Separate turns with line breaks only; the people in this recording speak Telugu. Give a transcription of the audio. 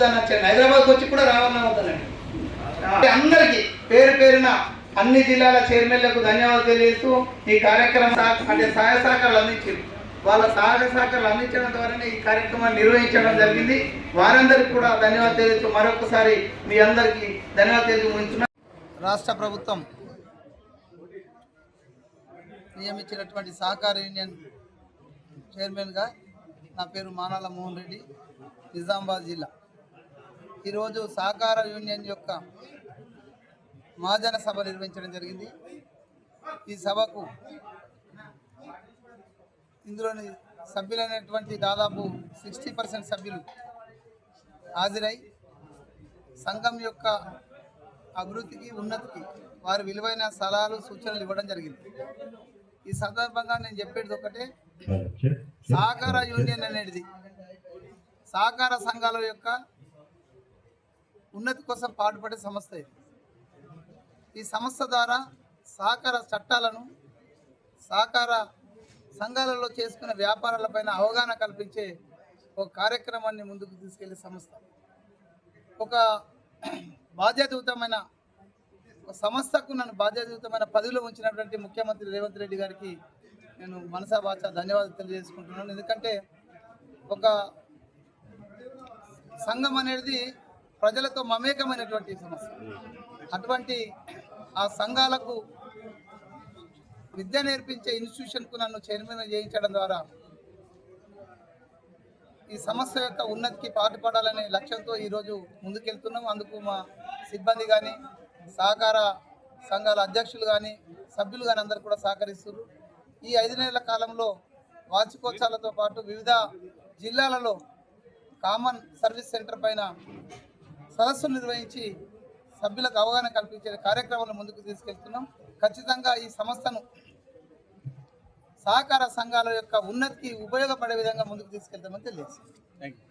వద్దని వచ్చాను, హైదరాబాద్కి వచ్చి కూడా రావాలన్నా వద్దనండి. అందరికీ పేరు పేరున అన్ని జిల్లాల చైర్మన్లకు ధన్యవాదాలు తెలియజేస్తూ ఈ కార్యక్రమం అంటే సహాయ సహకారాలు అందించారు. వాళ్ళ సహాయ సహకారాలు అందించడం ద్వారానే ఈ కార్యక్రమాన్ని నిర్వహించడం జరిగింది. వారందరికీ కూడా ధన్యవాదాలు తెలియజేస్తూ మరొకసారి మీ అందరికీ ధన్యవాదాలు తెలియజేస్తున్నా. రాష్ట్ర ప్రభుత్వం నియమించినటువంటి సహకార యూనియన్ చైర్మన్గా నా పేరు మానాల మోహన్ రెడ్డి, నిజామాబాద్ జిల్లా. ఈరోజు సహకార యూనియన్ యొక్క మహాజన సభ నిర్వహించడం జరిగింది. ఈ సభకు ఇందులోని సభ్యులైనటువంటి దాదాపు 60% సభ్యులు హాజరై సంఘం యొక్క అభివృద్ధికి ఉన్నతికి వారి విలువైన సలహాలు సూచనలు ఇవ్వడం జరిగింది. ఈ సందర్భంగా నేను చెప్పేది ఒకటే, సహకార యూనియన్ అనేది సహకార సంఘాల యొక్క ఉన్నతి కోసం పాటుపడే సంస్థ. ఈ సంస్థ ద్వారా సహకార చట్టాలను, సహకార సంఘాలలో చేసుకునే వ్యాపారాలపైన అవగాహన కల్పించే ఒక కార్యక్రమాన్ని ముందుకు తీసుకెళ్లే సంస్థ. ఒక బాధ్యతాయుతమైన సంస్థకు నన్ను బాధ్యతాయుతమైన పదవిలో ఉంచినటువంటి ముఖ్యమంత్రి రేవంత్ రెడ్డి గారికి నేను మనసా వాచా ధన్యవాదాలు తెలియజేసుకుంటున్నాను. ఎందుకంటే ఒక సంఘం అనేది ప్రజలతో మమేకమైనటువంటి సంస్థ. అటువంటి ఆ సంఘాలకు విద్య నేర్పించే ఇన్స్టిట్యూషన్కు నన్ను చైర్మన్ చేయించడం ద్వారా ఈ సంస్థ యొక్క ఉన్నతికి పాటుపడాలనే లక్ష్యంతో ఈరోజు ముందుకెళ్తున్నాం. అందుకు మా సిబ్బంది కానీ, సహకార సంఘాల అధ్యక్షులు కానీ, సభ్యులు కానీ అందరూ కూడా సహకరిస్తున్నారు. ఈ 5 నెలల కాలంలో వార్షికోత్సవాలతో పాటు వివిధ జిల్లాలలో కామన్ సర్వీస్ సెంటర్ పైన సదస్సులు నిర్వహించి సభ్యులకు అవగాహన కల్పించే కార్యక్రమాలను ముందుకు తీసుకెళ్తున్నాం. ఖచ్చితంగా ఈ సంస్థను సహకార సంఘాల యొక్క ఉన్నతికి ఉపయోగపడే విధంగా ముందుకు తీసుకెళ్తామని తెలియజేస్తాం. Thank you.